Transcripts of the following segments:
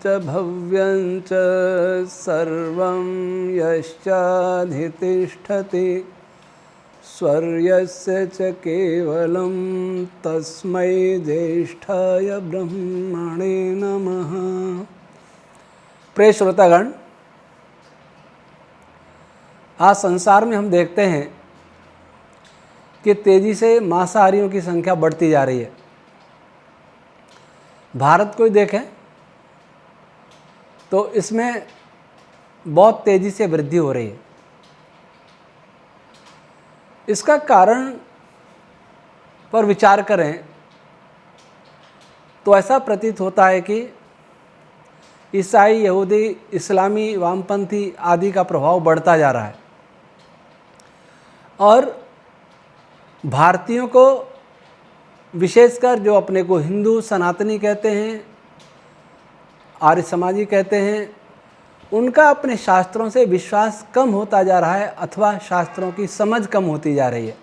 च भव्यं च सर्वं यश्चाधितिष्ठति स्वर्यस्य च केवलं तस्मै ज्येष्ठाय ब्रह्मणे नमः। प्रिय श्रोतागण, आज संसार में हम देखते हैं कि तेजी से मांसाहारियों की संख्या बढ़ती जा रही है। भारत को ही देखें तो इसमें बहुत तेजी से वृद्धि हो रही है। इसका कारण पर विचार करें तो ऐसा प्रतीत होता है कि ईसाई, यहूदी, इस्लामी, वामपंथी आदि का प्रभाव बढ़ता जा रहा है और भारतीयों को, विशेषकर जो अपने को हिंदू सनातनी कहते हैं, आर्य समाजी कहते हैं, उनका अपने शास्त्रों से विश्वास कम होता जा रहा है अथवा शास्त्रों की समझ कम होती जा रही है।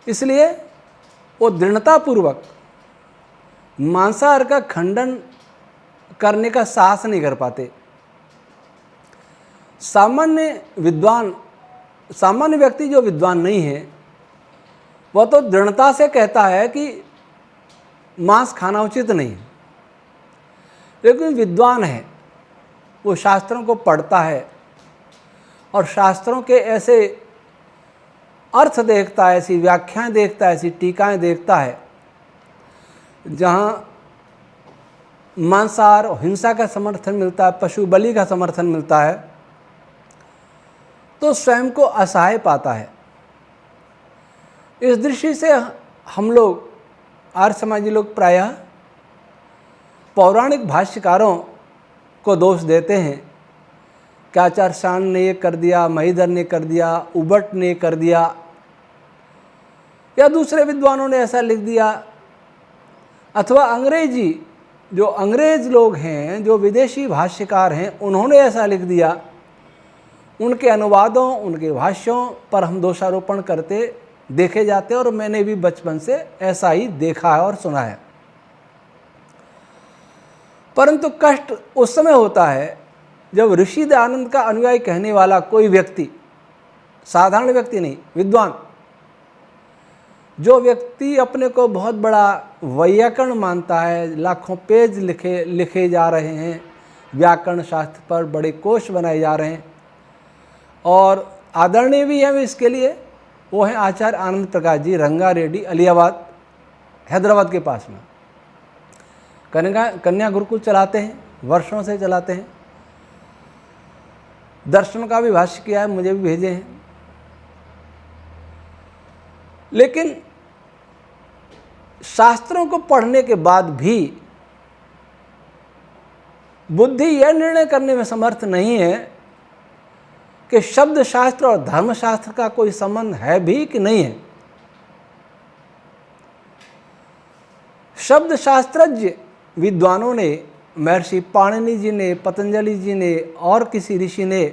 इसलिए वो दृढ़तापूर्वक मांसाहार का खंडन करने का साहस नहीं कर पाते। सामान्य व्यक्ति जो विद्वान नहीं है वह तो दृढ़ता से कहता है कि मांस खाना उचित नहीं है, लेकिन विद्वान है, वो शास्त्रों को पढ़ता है और शास्त्रों के ऐसे अर्थ देखता है, ऐसी व्याख्याएं देखता है, ऐसी टीकाएं देखता है जहाँ मांसाहार और हिंसा का समर्थन मिलता है, पशु बलि का समर्थन मिलता है, तो स्वयं को असहाय पाता है। इस दृष्टि से हम लोग, आर्य समाजी लोग, प्रायः पौराणिक भाष्यकारों को दोष देते हैं कि आचार्य शान ने ये कर दिया, महीधर ने कर दिया, उबट ने कर दिया, या दूसरे विद्वानों ने ऐसा लिख दिया, अथवा अंग्रेजी, जो अंग्रेज लोग हैं, जो विदेशी भाष्यकार हैं, उन्होंने ऐसा लिख दिया। उनके अनुवादों, उनके भाष्यों पर हम दोषारोपण करते देखे जाते हैं और मैंने भी बचपन से ऐसा ही देखा है और सुना है। परंतु कष्ट उस समय होता है जब ऋषि दयानंद का अनुयायी कहने वाला कोई व्यक्ति, साधारण व्यक्ति नहीं, विद्वान, जो व्यक्ति अपने को बहुत बड़ा वैयाकरण मानता है, लाखों पेज लिखे जा रहे हैं, व्याकरण शास्त्र पर बड़े कोश बनाए जा रहे हैं और आदरणीय भी हैं इसके लिए, वो हैं आचार्य आनंद प्रकाश जी, रंगारेड्डी, अलियाबाद, हैदराबाद के पास में। कन्या गुरुकुल चलाते हैं, वर्षों से चलाते हैं। दर्शन का भी भाष्य किया है, मुझे भी भेजे हैं। लेकिन शास्त्रों को पढ़ने के बाद भी बुद्धि यह निर्णय करने में समर्थ नहीं है कि शब्द शास्त्र और धर्मशास्त्र का कोई संबंध है भी कि नहीं है। शब्द शास्त्रज्ञ विद्वानों ने, महर्षि पाणिनि जी ने, पतंजलि जी ने और किसी ऋषि ने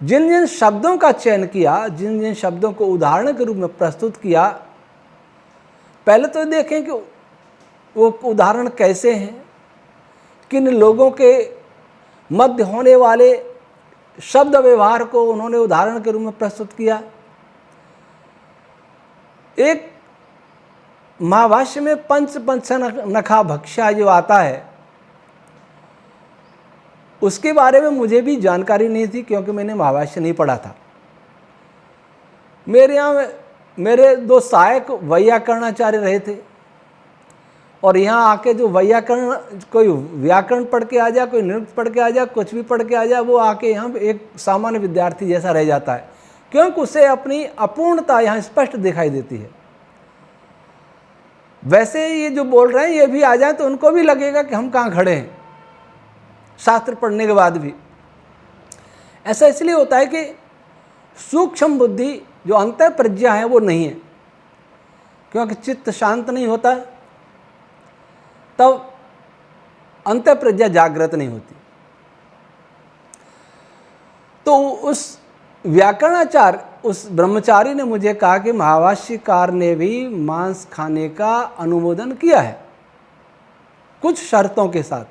जिन जिन शब्दों का चयन किया, जिन जिन शब्दों को उदाहरण के रूप में प्रस्तुत किया, पहले तो देखें कि वो उदाहरण कैसे हैं, किन लोगों के मध्य होने वाले शब्द व्यवहार को उन्होंने उदाहरण के रूप में प्रस्तुत किया। एक महाभाष्य में पंच नखा भक्ष्या जो आता है, उसके बारे में मुझे भी जानकारी नहीं थी क्योंकि मैंने महाभाष्य नहीं पढ़ा था। मेरे यहाँ मेरे दो सहायक वैयाकरणाचार्य रहे थे और यहाँ आके जो वैयाकरण, कोई व्याकरण पढ़ के आ जाए, कोई नृत्य पढ़ के आ जाए, कुछ भी पढ़ के आ जाए, वो आके यहाँ एक सामान्य विद्यार्थी जैसा रह जाता है, क्योंकि उसे अपनी अपूर्णता यहाँ स्पष्ट दिखाई देती है। वैसे ये जो बोल रहे हैं ये भी आ जाए तो उनको भी लगेगा कि हम कहाँ खड़े हैं, शास्त्र पढ़ने के बाद भी। ऐसा इसलिए होता है कि सूक्ष्म बुद्धि, जो अंतर प्रज्ञा है, वो नहीं है, क्योंकि चित्त शांत नहीं होता तब अंतर प्रज्ञा जागृत नहीं होती। तो उस व्याकरणाचार्य, उस ब्रह्मचारी ने मुझे कहा कि महाभाष्यकार ने भी मांस खाने का अनुमोदन किया है, कुछ शर्तों के साथ।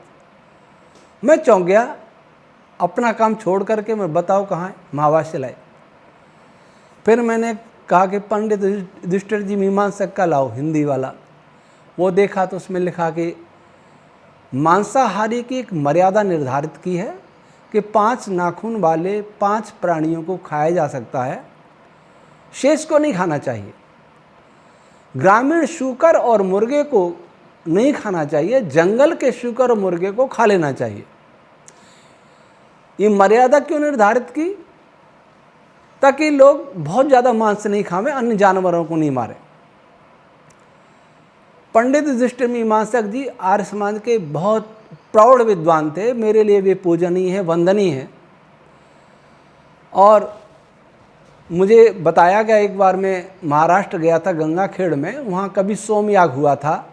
मैं चौंक गया, अपना काम छोड़ करके मैं बताओ कहाँ है, महाभाष्य लाए। फिर मैंने कहा कि पंडित युधिष्ठिर जी मीमांसक का लाओ, हिंदी वाला। वो देखा तो उसमें लिखा कि मांसाहारी की एक मर्यादा निर्धारित की है कि 5 नाखून वाले 5 प्राणियों को खाया जा सकता है, शेष को नहीं खाना चाहिए। ग्रामीण शूकर और मुर्गे को नहीं खाना चाहिए, जंगल के शूकर और मुर्गे को खा लेना चाहिए। ये मर्यादा क्यों निर्धारित की? ताकि लोग बहुत ज़्यादा मांस नहीं खावें, अन्य जानवरों को नहीं मारे। पंडित युधिष्ठिर मीमांसक जी आर्य समाज के बहुत प्रौढ़ विद्वान थे, मेरे लिए वे पूजनीय है, वंदनीय है। और मुझे बताया गया, एक बार मैं महाराष्ट्र गया था, गंगाखेड़ में, वहाँ कभी सोमयाग हुआ था।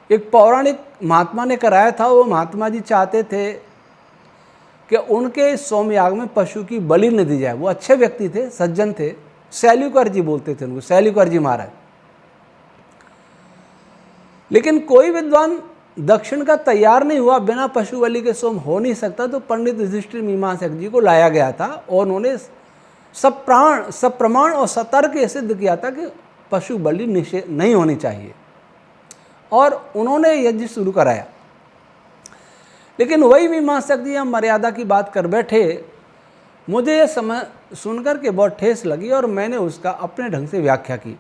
एक पौराणिक महात्मा ने कराया था। वो महात्मा जी चाहते थे कि उनके सोमयाग में पशु की बलि न दी जाए। वो अच्छे व्यक्ति थे, सज्जन थे, शैल्यूकर जी बोलते थे उनको, शैल्यूकर जी महाराज। लेकिन कोई विद्वान दक्षिण का तैयार नहीं हुआ, बिना पशु बलि के सोम हो नहीं सकता। तो पंडित युधिष्ठिर मीमांसक जी को लाया गया था और उन्होंने सब प्रमाण और सतर्क ये सिद्ध किया था कि पशु बलि निषेध नहीं होनी चाहिए, और उन्होंने यज्ञ शुरू कराया। लेकिन वही मीमांसक जी हम मर्यादा की बात कर बैठे। मुझे ये समय सुनकर के बहुत ठेस लगी और मैंने उसका अपने ढंग से व्याख्या की।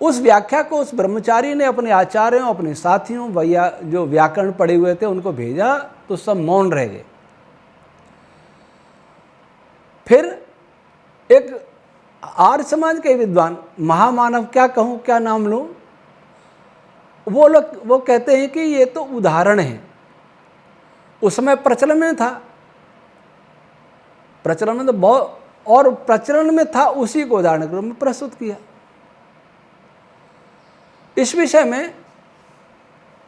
उस व्याख्या को उस ब्रह्मचारी ने अपने आचार्यों, अपने साथियों, भैया जो व्याकरण पढ़े हुए थे उनको भेजा, तो सब मौन रह गए। फिर एक आर्य समाज के विद्वान, महामानव क्या कहूँ, क्या नाम लूँ, वो कहते हैं कि ये तो उदाहरण है। उस समय प्रचलन में था, प्रचलन में तो बहुत, और प्रचलन में था, उसी को उदाहरण के रूप में प्रस्तुत किया। इस विषय में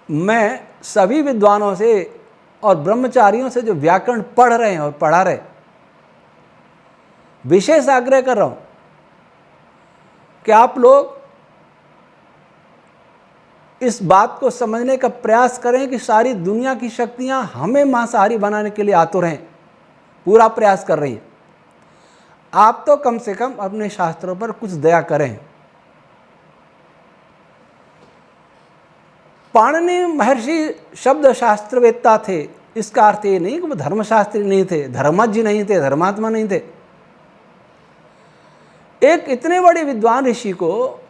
मैं सभी विद्वानों से और ब्रह्मचारियों से जो व्याकरण पढ़ रहे हैं और पढ़ा रहे, विशेष आग्रह कर रहा हूं कि आप लोग इस बात को समझने का प्रयास करें कि सारी दुनिया की शक्तियां हमें मांसाहारी बनाने के लिए आतुर हैं, पूरा प्रयास कर रही है। आप तो कम से कम अपने शास्त्रों पर कुछ दया करें। पाणिनि महर्षि शब्द शास्त्रवेत्ता थे, इसका अर्थ ये नहीं कि वो धर्मशास्त्री नहीं थे, धर्मज्ञ नहीं थे, धर्मात्मा नहीं थे। एक इतने बड़े विद्वान ऋषि को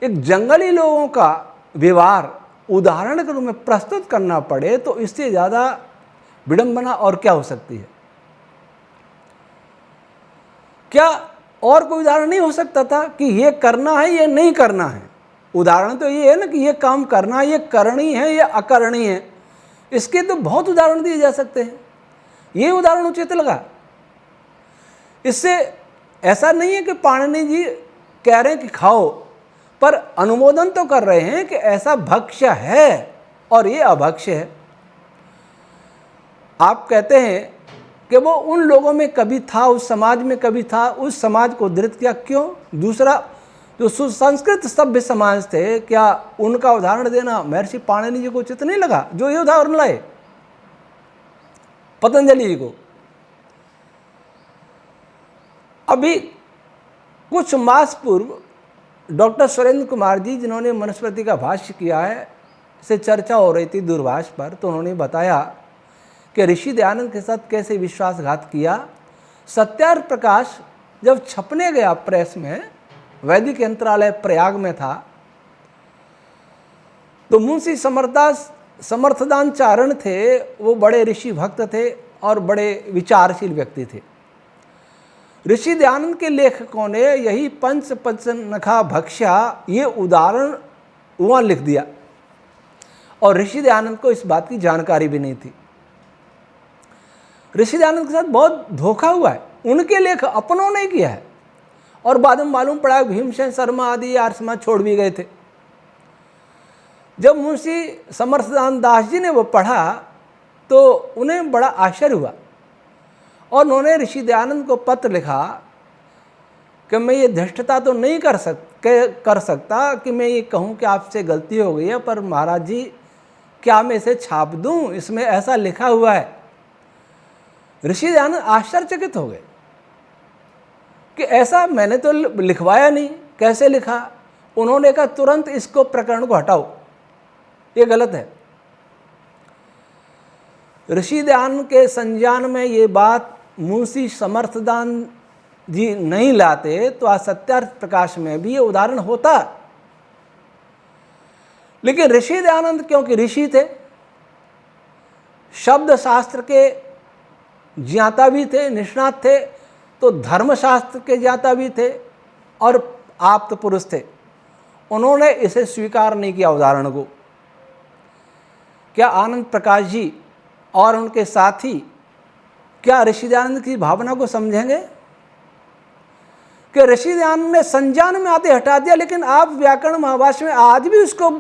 एक जंगली लोगों का व्यवहार उदाहरण के रूप में प्रस्तुत करना पड़े, तो इससे ज़्यादा विडंबना और क्या हो सकती है? क्या और कोई उदाहरण नहीं हो सकता था कि ये करना है, ये नहीं करना है? उदाहरण तो ये है ना कि ये काम करना है, ये करनी है, ये अकरणी है। इसके तो बहुत उदाहरण दिए जा सकते हैं। ये उदाहरण उचित लगा। इससे ऐसा नहीं है कि पाणिनि जी कह रहे हैं कि खाओ, पर अनुमोदन तो कर रहे हैं कि ऐसा भक्ष्य है और ये अभक्ष्य है। आप कहते हैं कि वो उन लोगों में कभी था, उस समाज में कभी था, उस समाज को उद्धृत किया। क्यों? दूसरा, जो सुसंस्कृत सभ्य समाज थे, क्या उनका उदाहरण देना महर्षि पाणिनि जी को उचित नहीं लगा, जो ये उदाहरण लाए पतंजलि जी को? अभी कुछ मास पूर्व डॉक्टर सुरेंद्र कुमार जी, जिन्होंने मनुस्मृति का भाष्य किया है, से चर्चा हो रही थी दूरभाष पर, तो उन्होंने बताया कि ऋषि दयानंद के साथ कैसे विश्वासघात किया। सत्यार्थ प्रकाश जब छपने गया प्रेस में, वैदिक यंत्रालय प्रयाग में था, तो मुंशी समर्थदान चारण थे, वो बड़े ऋषि भक्त थे और बड़े विचारशील व्यक्ति थे। ऋषि दयानंद के लेखकों ने यही पंचनखा भक्ष्या ये उदाहरण वहाँ लिख दिया, और ऋषि दयानंद को इस बात की जानकारी भी नहीं थी। ऋषि दयानंद के साथ बहुत धोखा हुआ है, उनके लेख अपनों ने किया है, और बाद में मालूम पड़ा भीमसेन शर्मा आदि आर्य समाज छोड़ भी गए थे। जब मुंशी समर्थदान दास जी ने वो पढ़ा तो उन्हें बड़ा आश्चर्य हुआ, और उन्होंने ऋषि दयानंद को पत्र लिखा कि मैं ये धृष्टता तो नहीं कर सकता कि मैं ये कहूँ कि आपसे गलती हो गई है, पर महाराज जी क्या मैं इसे छाप दूँ, इसमें ऐसा लिखा हुआ है। ऋषि दयानंद आश्चर्यचकित हो गए कि ऐसा मैंने तो लिखवाया नहीं, कैसे लिखा। उन्होंने कहा तुरंत इसको प्रकरण को हटाओ, ये गलत है। ऋषि दयानंद के संज्ञान में ये बात मुंशी समर्थदान जी नहीं लाते तो आज सत्यार्थ प्रकाश में भी ये उदाहरण होता। लेकिन ऋषि दयानंद क्योंकि ऋषि थे, शब्द शास्त्र के ज्ञाता भी थे, निष्णात थे, तो धर्मशास्त्र के ज्ञाता भी थे और आप्त पुरुष थे। उन्होंने इसे स्वीकार नहीं किया उदाहरण को। क्या आनंद प्रकाश जी और उनके साथी क्या ऋषि दयानंद की भावना को समझेंगे कि ऋषि दयानंद ने संज्ञान में आते हटा दिया, लेकिन आप व्याकरण महाभाष्य में आज भी उसको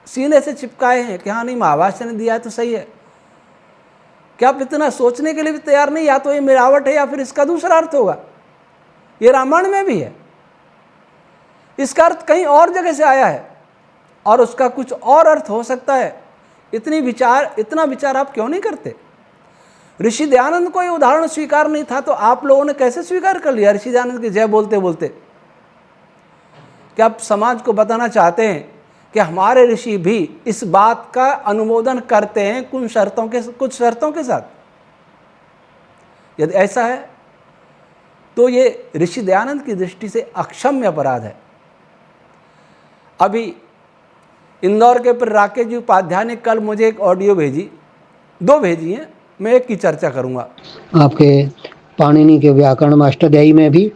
सीने से चिपकाए हैं कि हाँ नहीं महाभाष्य ने दिया है तो सही है। क्या आप इतना सोचने के लिए भी तैयार नहीं, या तो ये मिलावट है या फिर इसका दूसरा अर्थ होगा। ये रामायण में भी है, इसका अर्थ कहीं और जगह से आया है और उसका कुछ और अर्थ हो सकता है। इतना विचार आप क्यों नहीं करते? ऋषि दयानंद को ये उदाहरण स्वीकार नहीं था तो आप लोगों ने कैसे स्वीकार कर लिया ऋषि दयानंद की जय बोलते बोलते? क्या आप समाज को बताना चाहते हैं कि हमारे ऋषि भी इस बात का अनुमोदन करते हैं कुछ शर्तों के साथ? यदि ऐसा है तो ये ऋषि दयानंद की दृष्टि से अक्षम्य अपराध है। अभी इंदौर के पर राकेश जी उपाध्याय ने कल मुझे एक ऑडियो भेजी, 2 भेजी हैं, मैं एक की चर्चा करूंगा। आपके पाणिनि के व्याकरण में अष्टाध्यायी में भी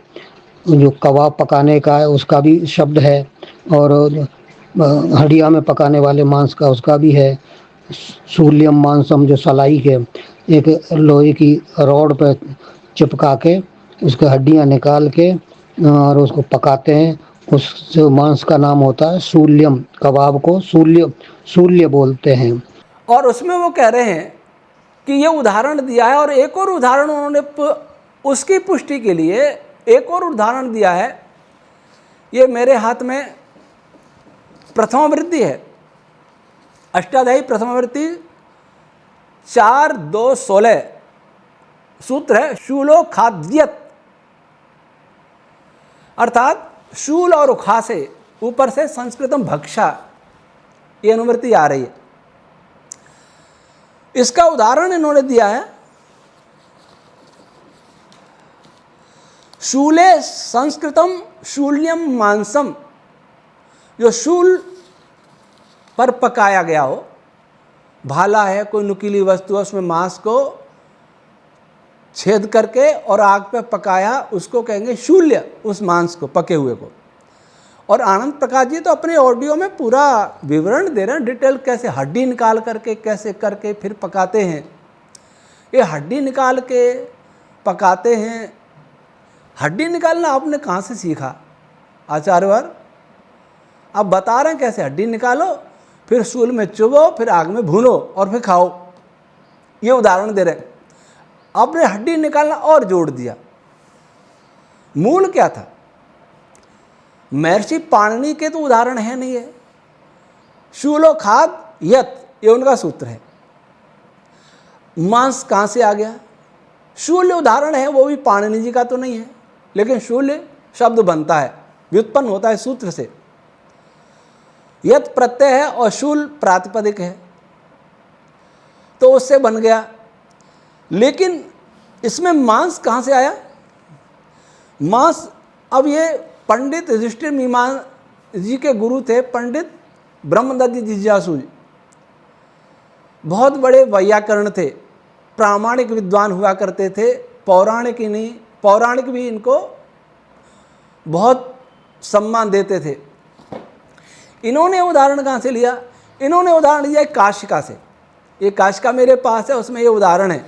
जो कबाब पकाने का है उसका भी शब्द है, और हड्डिया में पकाने वाले मांस का उसका भी है। सूल्यम मांसम जो सलाई के एक लोहे की रॉड पर चिपका के उसके हड्डियां निकाल के और उसको पकाते हैं, उस मांस का नाम होता है सूल्यम। कबाब को सूल्य बोलते हैं। और उसमें वो कह रहे हैं कि ये उदाहरण दिया है, और एक और उदाहरण उन्होंने उसकी पुष्टि के लिए एक और उदाहरण दिया है। ये मेरे हाथ में प्रथमावृत्ति है, अष्टाध्यायी प्रथमावृत्ति 4:2:16 सूत्र है, शूलो खाद्यत, अर्थात शूल और उखा से ऊपर से संस्कृतम भक्षा, ये अनुवृत्ति आ रही है। इसका उदाहरण इन्होंने दिया है शूले संस्कृतम शूल्यम मांसम, जो शूल पर पकाया गया हो, भाला है कोई नुकीली वस्तु है, उसमें मांस को छेद करके और आग पे पकाया, उसको कहेंगे शूल्य, उस मांस को, पके हुए को। और आनंद प्रकाश जी तो अपने ऑडियो में पूरा विवरण दे रहे हैं, डिटेल, कैसे हड्डी निकाल करके कैसे करके फिर पकाते हैं। ये हड्डी निकाल के पकाते हैं, हड्डी निकालना आपने कहाँ से सीखा आचार्यवर? आप बता रहे हैं कैसे हड्डी निकालो, फिर सूल में चुभो, फिर आग में भूनो और फिर खाओ, ये उदाहरण दे रहे हैं। आपने हड्डी निकालना और जोड़ दिया। मूल क्या था? महर्षि पाणिनि के तो उदाहरण है नहीं है, शूलो खाद यत, ये उनका सूत्र है। मांस कहाँ से आ गया? शूल्य उदाहरण है, वो भी पाणिनि जी का तो नहीं है, लेकिन शूल्य शब्द बनता है, व्युत्पन्न होता है सूत्र से। यत प्रत्यय है और शूल प्रातिपदिक है, तो उससे बन गया। लेकिन इसमें मांस कहाँ से आया? मांस, अब ये पंडित युधिष्ठिर मीमांसा जी के गुरु थे, पंडित ब्रह्मदत्त जिज्ञासु जी, बहुत बड़े वैयाकरण थे, प्रामाणिक विद्वान हुआ करते थे, पौराणिक ही नहीं, पौराणिक भी इनको बहुत सम्मान देते थे। इन्होंने उदाहरण कहाँ से लिया? इन्होंने उदाहरण लिया काशिका से। ये काशिका मेरे पास है, उसमें ये उदाहरण है।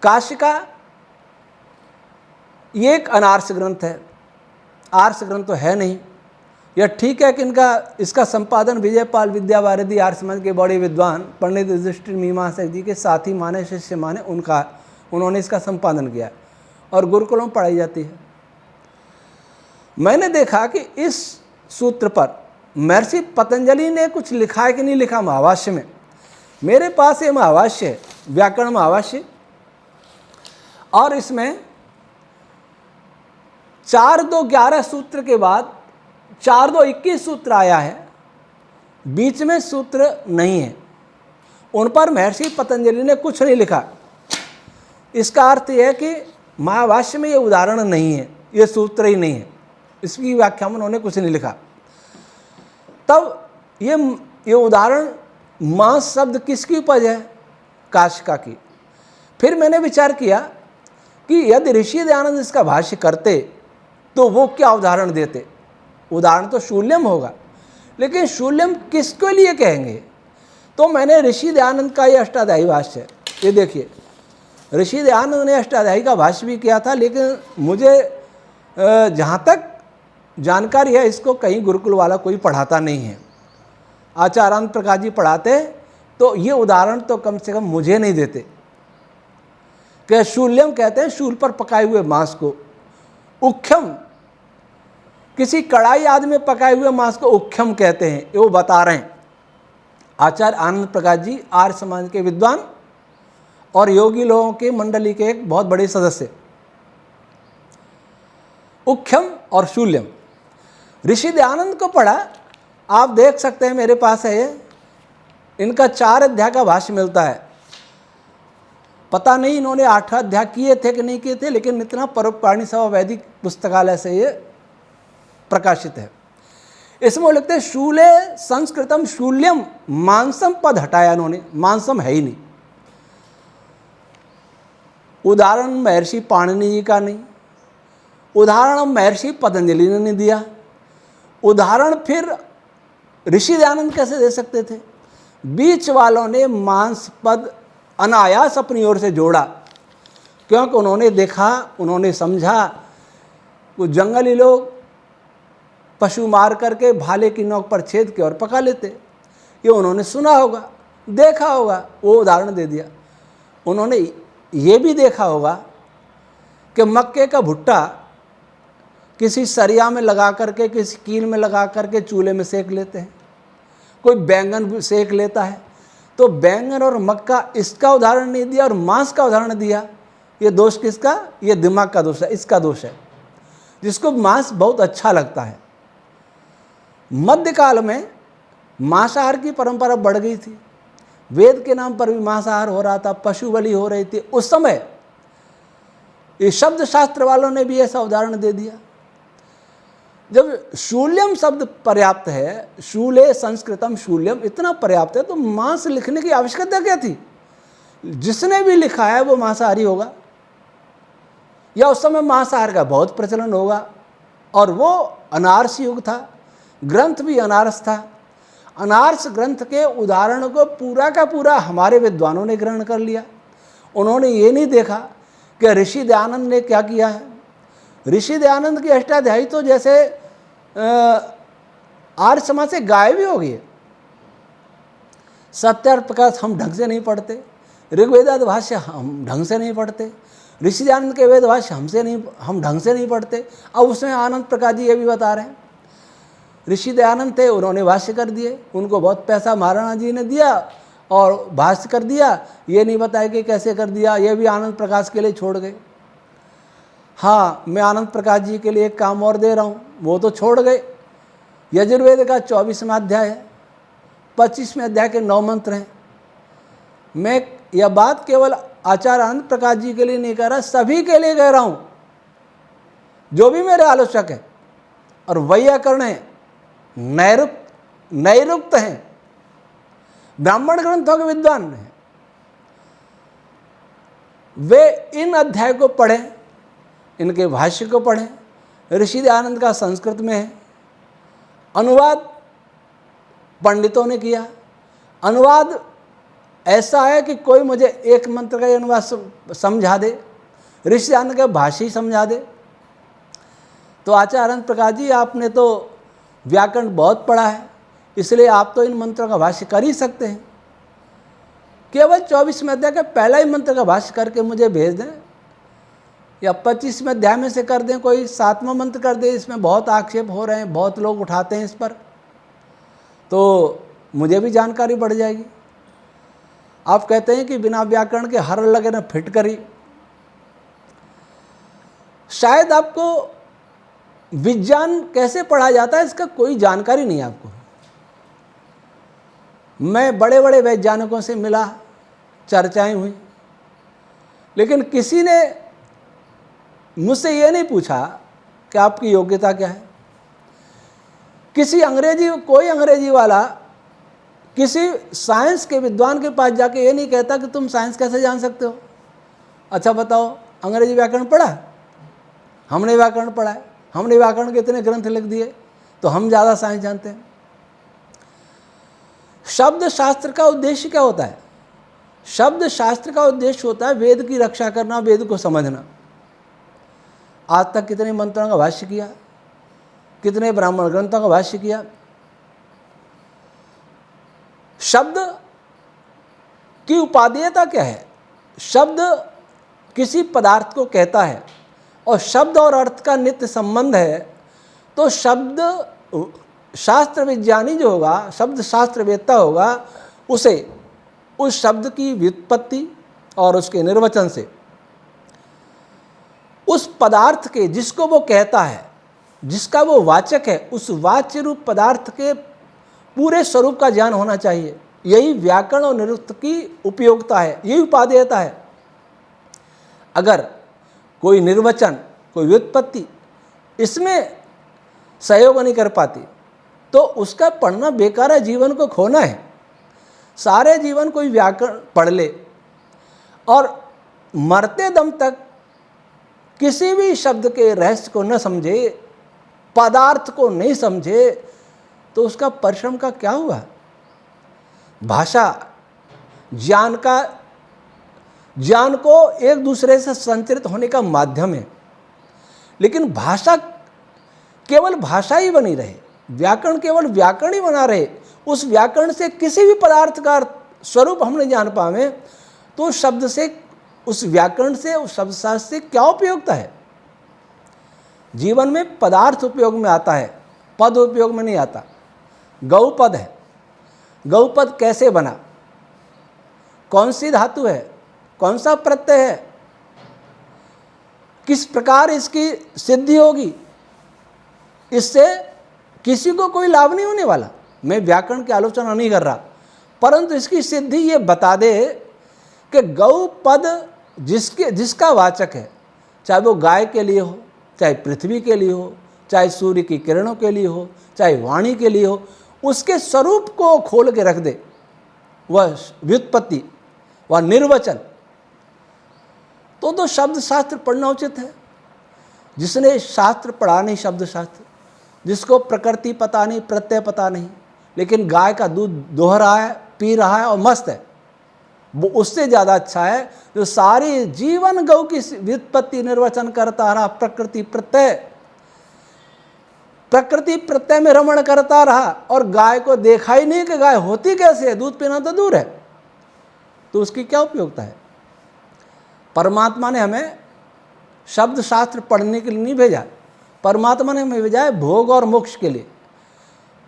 काशिका ये एक अनार्ष ग्रंथ है, आर्ष ग्रंथ तो है नहीं। यह ठीक है कि इसका संपादन विजयपाल विद्यावारिधि आर्ष समाज के बड़े विद्वान पंडित युधिष्ठिर मीमांसा जी के साथी माने, शिष्य माने, उन्होंने इसका संपादन किया और गुरुकुलों में पढ़ाई जाती है। मैंने देखा कि इस सूत्र पर महर्षि पतंजलि ने कुछ लिखा है कि नहीं लिखा महाभाष्य में। मेरे पास ये महाभाष्य है, व्याकरण महाभाष्य, और इसमें 4-2-11 सूत्र के बाद 4-2-21 सूत्र आया है, बीच में सूत्र नहीं है। उन पर महर्षि पतंजलि ने कुछ नहीं लिखा। इसका अर्थ यह है कि महाभाष्य में ये उदाहरण नहीं है, ये सूत्र ही नहीं है, इसकी व्याख्या में उन्होंने कुछ नहीं लिखा। तब ये उदाहरण मांस शब्द किसकी उपज है? काशिका की। फिर मैंने विचार किया कि यदि ऋषि दयानंद इसका भाष्य करते तो वो क्या उदाहरण देते। उदाहरण तो शूल्यम होगा, लेकिन शूल्यम किसके लिए कहेंगे? तो मैंने ऋषि दयानंद का ये अष्टाध्यायी भाष्य है, ये देखिए, ऋषि दयानंद ने अष्टाध्यायी का भाष्य भी किया था, लेकिन मुझे जहाँ तक जानकारी है इसको कहीं गुरुकुल वाला कोई पढ़ाता नहीं है। आचार्य आनंद प्रकाश जी पढ़ाते तो ये उदाहरण तो कम से कम मुझे नहीं देते कि शूल्यम कहते हैं शूल पर पकाए हुए मांस को, उख्यम किसी कढ़ाई आदि में पकाए हुए मांस को उख्यम कहते हैं, ये वो बता रहे हैं। आचार्य आनंद प्रकाश जी आर्य समाज के विद्वान और योगी लोगों के मंडली के एक बहुत बड़े सदस्य। उख्यम और शूल्यम ऋषि दयानंद को पढ़ा, आप देख सकते हैं मेरे पास है ये, इनका 4 अध्याय का भाष्य मिलता है। पता नहीं इन्होंने 8 अध्याय किए थे कि नहीं किए थे, लेकिन इतना परोपकारिणी सभा वैदिक पुस्तकालय से ये प्रकाशित है। इसमें वो लिखते हैं शूले संस्कृतम शूल्यम, मांसम पद हटाया इन्होंने, मांसम है ही नहीं। उदाहरण महर्षि पाणिनि जी का नहीं, उदाहरण महर्षि पतंजलि ने नहीं दिया, उदाहरण फिर ऋषि दयानंद कैसे दे सकते थे? बीच वालों ने मांस पद अनायास अपनी ओर से जोड़ा, क्योंकि उन्होंने देखा, उन्होंने समझा, वो जंगली लोग पशु मार करके भाले की नोक पर छेद के और पका लेते, ये उन्होंने सुना होगा, देखा होगा, वो उदाहरण दे दिया। उन्होंने ये भी देखा होगा कि मक्के का भुट्टा किसी सरिया में लगा करके, किसी कील में लगा करके चूल्हे में सेक लेते हैं, कोई बैंगन भी सेक लेता है। तो बैंगन और मक्का इसका उदाहरण नहीं दिया और मांस का उदाहरण दिया। ये दोष किसका? ये दिमाग का दोष है, इसका दोष है, जिसको मांस बहुत अच्छा लगता है। मध्यकाल में मांसाहार की परंपरा बढ़ गई थी, वेद के नाम पर भी मांसाहार हो रहा था, पशु बलि हो रही थी। उस समय ये शब्द शास्त्र वालों ने भी ऐसा उदाहरण दे दिया। जब शूल्यम शब्द पर्याप्त है, शूले संस्कृतम शूल्यम इतना पर्याप्त है, तो मांस लिखने की आवश्यकता क्या थी? जिसने भी लिखा है वो मांसाहारी होगा, या उस समय मांसाहार का बहुत प्रचलन होगा, और वो अनार्स युग था, ग्रंथ भी अनारस था। अनार्स ग्रंथ के उदाहरण को पूरा का पूरा हमारे विद्वानों ने ग्रहण कर लिया। उन्होंने ये नहीं देखा कि ऋषि दयानंद ने क्या किया है। ऋषि दयानंद की अष्टाध्यायी तो जैसे आर्य समाज से गायब ही हो गई है। सत्यार्थ प्रकाश हम ढंग से नहीं पढ़ते, ऋग्वेदादि भाष्य हम ढंग से नहीं पढ़ते, ऋषि दयानंद के वेद भाष्य हम ढंग से नहीं पढ़ते। अब उसमें आनंद प्रकाश जी ये भी बता रहे हैं, ऋषि दयानंद थे, उन्होंने भाष्य कर दिए, उनको बहुत पैसा महाराणा जी ने दिया और भाष्य कर दिया। ये नहीं बताया कि कैसे कर दिया, ये भी आनंद प्रकाश के लिए छोड़ गए। हाँ, मैं आनंद प्रकाश जी के लिए एक काम और दे रहा हूँ, वो तो छोड़ गए। यजुर्वेद का 24वां अध्याय है, 25वें अध्याय के 9 मंत्र हैं। मैं यह बात केवल आचार्य आनंद प्रकाश जी के लिए नहीं कह रहा, सभी के लिए कह रहा हूँ जो भी मेरे आलोचक हैं और वैयाकरण हैं, नैरुक्त हैं, ब्राह्मण ग्रंथों के विद्वान हैं, वे इन अध्याय को पढ़ें, इनके भाष्य को पढ़ें। ऋषि दयानंद का संस्कृत में है, अनुवाद पंडितों ने किया। अनुवाद ऐसा है कि कोई मुझे एक मंत्र का अनुवाद समझा दे, ऋषि दयानंद का भाष्य ही समझा दे। तो आचार्य आनंद प्रकाश जी, आपने तो व्याकरण बहुत पढ़ा है, इसलिए आप तो इन मंत्रों का भाष्य कर ही सकते हैं। केवल 24वें अध्याय का पहला ही मंत्र का भाष्य करके मुझे भेज दें, या 25वें अध्याय में से कर दें, कोई 7वां मंत्र कर दे। इसमें बहुत आक्षेप हो रहे हैं, बहुत लोग उठाते हैं इस पर, तो मुझे भी जानकारी बढ़ जाएगी। आप कहते हैं कि बिना व्याकरण के हर लगे न फिट करी। शायद आपको विज्ञान कैसे पढ़ा जाता है इसका कोई जानकारी नहीं है आपको। मैं बड़े बड़े वैज्ञानिकों से मिला, चर्चाएं हुई, लेकिन किसी ने मुझसे ये नहीं पूछा कि आपकी योग्यता क्या है। कोई अंग्रेजी वाला किसी साइंस के विद्वान के पास जाके ये नहीं कहता कि तुम साइंस कैसे जान सकते हो। अच्छा बताओ, अंग्रेजी व्याकरण पढ़ा? हमने व्याकरण पढ़ा है, हमने व्याकरण के इतने ग्रंथ लिख दिए, तो हम ज़्यादा साइंस जानते हैं। शब्द शास्त्र का उद्देश्य क्या होता है? शब्द शास्त्र का उद्देश्य होता है वेद की रक्षा करना, वेद को समझना। आज तक कितने मंत्रों का भाष्य किया, कितने ब्राह्मण ग्रंथों का भाष्य किया। शब्द की उपादेयता क्या है? शब्द किसी पदार्थ को कहता है और शब्द और अर्थ का नित्य संबंध है। तो शब्द शास्त्र विज्ञानी जो होगा, शब्द शास्त्र वेत्ता होगा, उसे उस शब्द की व्युत्पत्ति और उसके निर्वचन से उस पदार्थ के जिसको वो कहता है, जिसका वो वाचक है, उस वाच्य रूप पदार्थ के पूरे स्वरूप का ज्ञान होना चाहिए। यही व्याकरण और निरुक्त की उपयोगिता है, यही उपादेयता है। अगर कोई निर्वचन, कोई व्युत्पत्ति इसमें सहयोग नहीं कर पाती तो उसका पढ़ना बेकार है, जीवन को खोना है। सारे जीवन कोई व्याकरण पढ़ ले और मरते दम तक किसी भी शब्द के रहस्य को न समझे, पदार्थ को नहीं समझे, तो उसका परिश्रम का क्या हुआ? भाषा ज्ञान को एक दूसरे से संचरित होने का माध्यम है, लेकिन भाषा केवल भाषा ही बनी रहे, व्याकरण केवल व्याकरण ही बना रहे, उस व्याकरण से किसी भी पदार्थ का स्वरूप हम नहीं जान पावे, तो शब्द से, उस व्याकरण से, उस शब्दशास्त्र से क्या उपयोगिता है? जीवन में पदार्थ उपयोग में आता है, पद उपयोग में नहीं आता। गौ पद है, गौ पद कैसे बना? कौन सी धातु है? कौन सा प्रत्यय है? किस प्रकार इसकी सिद्धि होगी? इससे किसी को कोई लाभ नहीं होने वाला। मैं व्याकरण की आलोचना नहीं कर रहा, परंतु इसकी सिद्धि ये बता दे कि गौ पद जिसका वाचक है, चाहे वो गाय के लिए हो, चाहे पृथ्वी के लिए हो, चाहे सूर्य की किरणों के लिए हो, चाहे वाणी के लिए हो, उसके स्वरूप को खोल के रख दे, वह व्युत्पत्ति, वह निर्वचन, तो शब्द शास्त्र पढ़ना उचित है। जिसने शास्त्र पढ़ा नहीं, शब्द शास्त्र, जिसको प्रकृति पता नहीं, प्रत्यय पता नहीं, लेकिन गाय का दूध दोह रहा है, पी रहा है और मस्त है, वो उससे ज़्यादा अच्छा है जो सारी जीवन गौ की व्युत्पत्ति निर्वचन करता रहा, प्रकृति प्रत्यय में रमण करता रहा और गाय को देखा ही नहीं कि गाय होती कैसे है, दूध पीना तो दूर है, तो उसकी क्या उपयोगिता है? परमात्मा ने हमें शब्द शास्त्र पढ़ने के लिए नहीं भेजा, परमात्मा ने हमें भेजा है भोग और मोक्ष के लिए।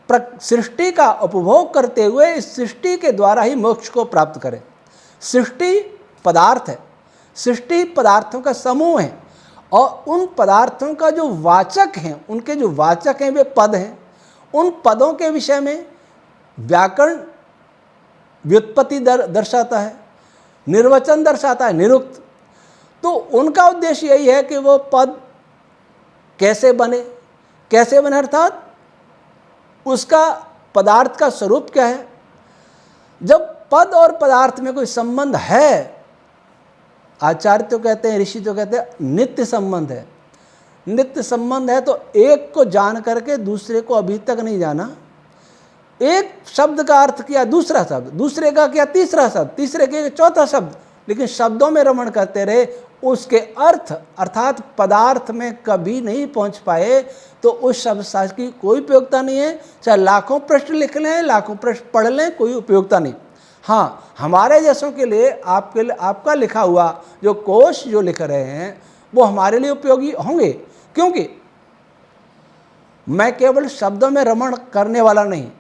सृष्टि का उपभोग करते हुए इस सृष्टि के द्वारा ही मोक्ष को प्राप्त करें। सृष्टि पदार्थ है, सृष्टि पदार्थों का समूह है और उन पदार्थों का जो वाचक हैं, उनके जो वाचक हैं वे पद हैं। उन पदों के विषय में व्याकरण व्युत्पत्ति दर्शाता है, निर्वचन दर्शाता है, निरुक्त। तो उनका उद्देश्य यही है कि वो पद कैसे बने अर्थात उसका पदार्थ का स्वरूप क्या है। जब पद और पदार्थ में कोई संबंध है, आचार्य तो कहते हैं, ऋषि तो कहते हैं नित्य संबंध है। नित्य संबंध है तो एक को जान करके दूसरे को अभी तक नहीं जाना। एक शब्द का अर्थ किया दूसरा शब्द, दूसरे का किया तीसरा शब्द, तीसरे के चौथा शब्द, लेकिन शब्दों में रमण करते रहे, उसके अर्थ अर्थात पदार्थ में कभी नहीं पहुंच पाए, तो उस शब्द शास्त्र की कोई उपयोगिता नहीं है। चाहे लाखों प्रश्न लिख लें, लाखों प्रश्न पढ़ लें, कोई उपयोगिता नहीं। हाँ, हमारे जैसों के लिए, आपका लिखा हुआ जो कोश जो लिख रहे हैं, वो हमारे लिए उपयोगी होंगे, क्योंकि मैं केवल शब्दों में रमण करने वाला नहीं,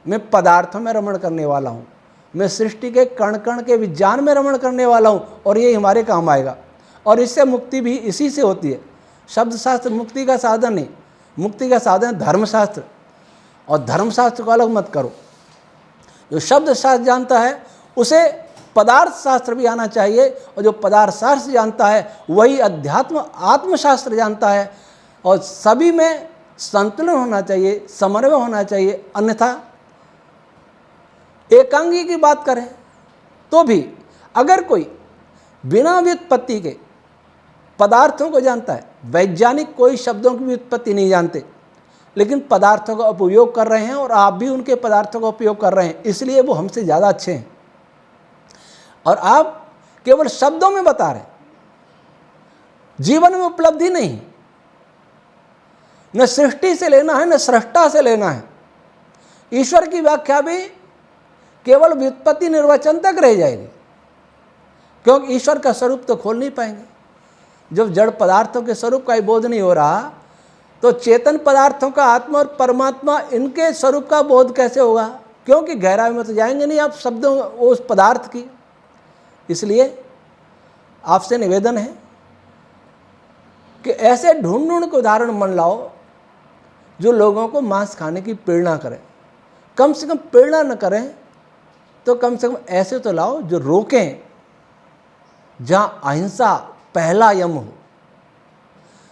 मैं पदार्थों में रमण करने वाला हूँ, मैं सृष्टि के कण कण के विज्ञान में रमण करने वाला हूँ, और ये हमारे काम आएगा। और इससे मुक्ति भी इसी से होती है। शब्द शास्त्र मुक्ति का साधन नहीं, मुक्ति का साधन है धर्मशास्त्र, और धर्मशास्त्र को अलग मत करो। जो शब्द शास्त्र जानता है उसे पदार्थ शास्त्र भी आना चाहिए, और जो पदार्थ शास्त्र जानता है वही अध्यात्म आत्मशास्त्र जानता है, और सभी में संतुलन होना चाहिए, समन्वय होना चाहिए। अन्यथा एकांगी की बात करें तो भी अगर कोई बिना व्युत्पत्ति के पदार्थों को जानता है, वैज्ञानिक कोई शब्दों की व्युत्पत्ति नहीं जानते, लेकिन पदार्थों का उपयोग कर रहे हैं, और आप भी उनके पदार्थों का उपयोग कर रहे हैं, इसलिए वो हमसे ज़्यादा अच्छे हैं। और आप केवल शब्दों में बता रहे हैं, जीवन में उपलब्धि नहीं। न सृष्टि से लेना है, न सृष्टा से लेना है। ईश्वर की व्याख्या भी केवल व्युत्पत्ति निर्वचन तक रह जाएगी, क्योंकि ईश्वर का स्वरूप तो खोल नहीं पाएंगे। जब जड़ पदार्थों के स्वरूप का ही बोध नहीं हो रहा, तो चेतन पदार्थों का आत्मा और परमात्मा इनके स्वरूप का बोध कैसे होगा? क्योंकि गहराई में तो जाएंगे नहीं आप शब्दों उस पदार्थ की। इसलिए आपसे निवेदन है कि ऐसे ढूंढ ढूंढ के उदाहरण मन लाओ जो लोगों को मांस खाने की प्रेरणा करें। कम से कम प्रेरणा न करें तो कम से कम ऐसे तो लाओ जो रोकें, जहां अहिंसा पहला यम हो,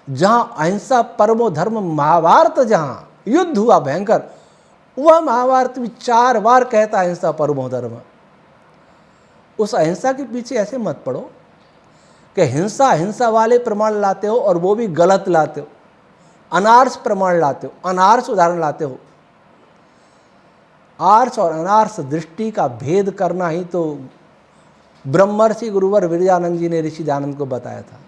जहां अहिंसा परमो धर्म, महाभारत जहां युद्ध हुआ भयंकर, वह महाभारत भी 4 बार कहता अहिंसा परमो धर्म। उस अहिंसा के पीछे ऐसे मत पड़ो कि हिंसा हिंसा वाले प्रमाण लाते हो और वो भी गलत लाते हो, अनार्स प्रमाण लाते हो, अनार्स उदाहरण लाते हो। आर्स और अनार्स दृष्टि का भेद करना ही तो ब्रह्मर्षि गुरुवर विरजानंद जी ने ऋषि दयानंद को बताया था।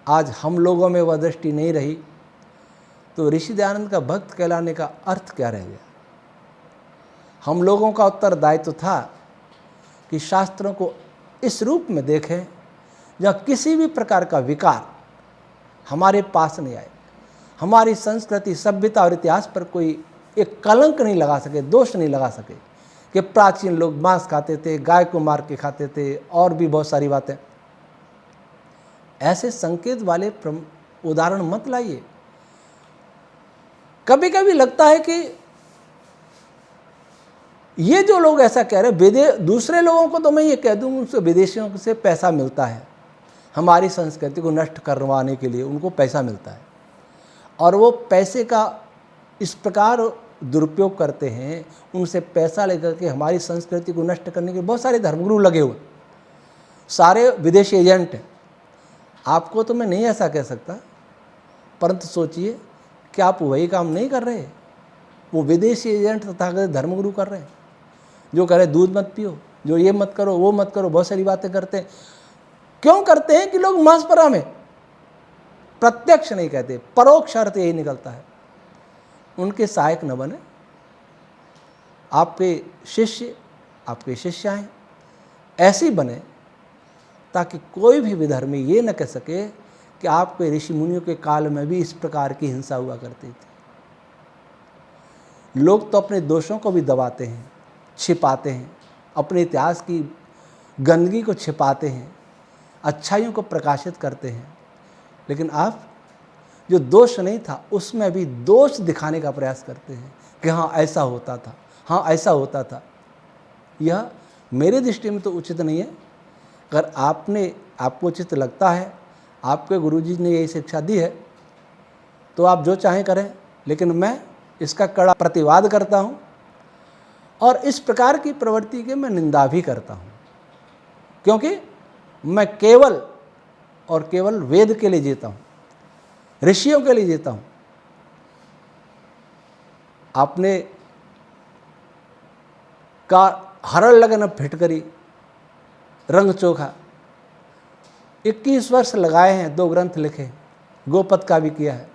आज हम लोगों में वह दृष्टि नहीं रही, तो ऋषि दयानंद का भक्त कहलाने का अर्थ क्या रह गया? हम लोगों का उत्तरदायित्व था कि शास्त्रों को इस रूप में देखें जहाँ किसी भी प्रकार का विकार हमारे पास नहीं आए, हमारी संस्कृति, सभ्यता और इतिहास पर कोई एक कलंक नहीं लगा सके, दोष नहीं लगा सके कि प्राचीन लोग मांस खाते थे, गाय को मार के खाते थे, और भी बहुत सारी बातें। ऐसे संकेत वाले उदाहरण मत लाइए। कभी कभी लगता है कि ये जो लोग ऐसा कह रहे हैं, दूसरे लोगों को तो मैं ये कह दूं उनसे विदेशियों से पैसा मिलता है, हमारी संस्कृति को नष्ट करवाने के लिए उनको पैसा मिलता है, और वो पैसे का इस प्रकार दुरुपयोग करते हैं, उनसे पैसा लेकर के हमारी संस्कृति को नष्ट करने के बहुत सारे धर्मगुरु लगे हुए, सारे विदेशी एजेंट हैं। आपको तो मैं नहीं ऐसा कह सकता, परंतु सोचिए कि आप वही काम नहीं कर रहे, वो विदेशी एजेंट तथाकथित धर्मगुरु कर रहे हैं, जो कह रहे दूध मत पियो, जो ये मत करो, वो मत करो, बहुत सारी बातें करते हैं। क्यों करते हैं? कि लोग मांसपरा में प्रत्यक्ष नहीं कहते, परोक्ष अर्थ यही निकलता है। उनके सहायक न बने। आपके शिष्य, आपके शिष्याएं ऐसी बने ताकि कोई भी विधर्मी ये न कह सके कि आपके ऋषि मुनियों के काल में भी इस प्रकार की हिंसा हुआ करती थी। लोग तो अपने दोषों को भी दबाते हैं, छिपाते हैं, अपने इतिहास की गंदगी को छिपाते हैं, अच्छाइयों को प्रकाशित करते हैं, लेकिन आप जो दोष नहीं था उसमें भी दोष दिखाने का प्रयास करते हैं कि हाँ ऐसा होता था, हाँ ऐसा होता था। यह मेरी दृष्टि में तो उचित नहीं है। अगर आपको उचित लगता है, आपके गुरुजी ने यही शिक्षा दी है, तो आप जो चाहें करें, लेकिन मैं इसका कड़ा प्रतिवाद करता हूँ और इस प्रकार की प्रवृत्ति की मैं निंदा भी करता हूँ, क्योंकि मैं केवल और केवल वेद के लिए जीता हूँ, ऋषियों के लिए जीता हूँ। आपने का हरल लगन फिटकरी रंग चोखा 21 वर्ष लगाए हैं, 2 ग्रंथ लिखे, गोपद का भी किया है,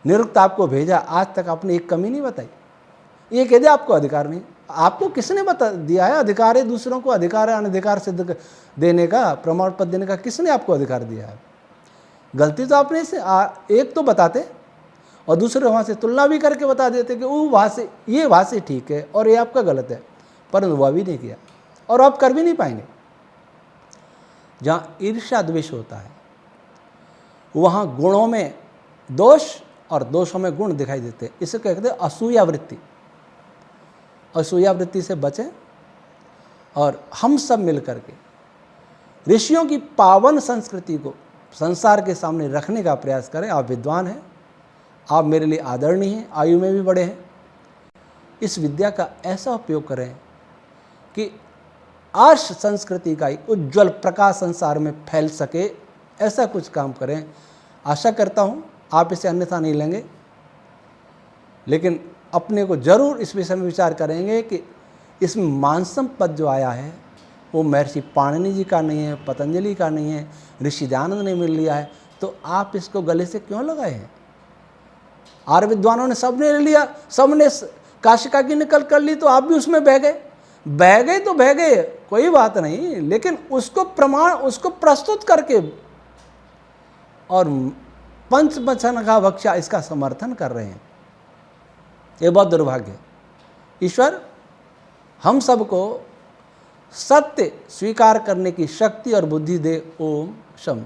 निरुक्त आपको भेजा, आज तक आपने एक कमी नहीं बताई। ये कह दिया आपको अधिकार नहीं। आपको किसने बता दिया है अधिकार है, दूसरों को अधिकार है अनधिकार सिद्ध देने का, प्रमाण पत्र देने का? किसने आपको अधिकार दिया है? गलती तो आपने से एक तो बताते और दूसरे वहाँ से तुलना भी करके बता देते कि वो वहाँ से ये वहाँ से ठीक है और ये आपका गलत है, परंतु वह भी नहीं किया और आप कर भी नहीं पाएंगे। जहाँ ईर्ष्या द्वेष होता है वहाँ गुणों में दोष और दोषों में गुण दिखाई देते हैं। इसे कहते हैं असूया वृत्ति। असूया वृत्ति से बचें और हम सब मिलकर के ऋषियों की पावन संस्कृति को संसार के सामने रखने का प्रयास करें। आप विद्वान हैं, आप मेरे लिए आदरणीय हैं, आयु में भी बड़े हैं। इस विद्या का ऐसा उपयोग करें कि आर्ष संस्कृति का एक उज्ज्वल प्रकाश संसार में फैल सके, ऐसा कुछ काम करें। आशा करता हूँ आप इसे अन्यथा नहीं लेंगे, लेकिन अपने को जरूर इस विषय में विचार करेंगे कि इसमें मानसम पद जो आया है वो महर्षि पाणिनि जी का नहीं है, पतंजलि का नहीं है, ऋषि दयानंद ने मिल लिया है, तो आप इसको गले से क्यों लगाए हैं? आर्य विद्वानों ने सबने ले लिया, सबने काशिका की नकल कर ली, तो आप भी उसमें बह गए। बह गए तो बह गए, कोई बात नहीं, लेकिन उसको प्रमाण, उसको प्रस्तुत करके और पंच वचन का भक्षा इसका समर्थन कर रहे हैं। ये बहुत दुर्भाग्य है। ईश्वर हम सबको सत्य स्वीकार करने की शक्ति और बुद्धि दे। ओम शम।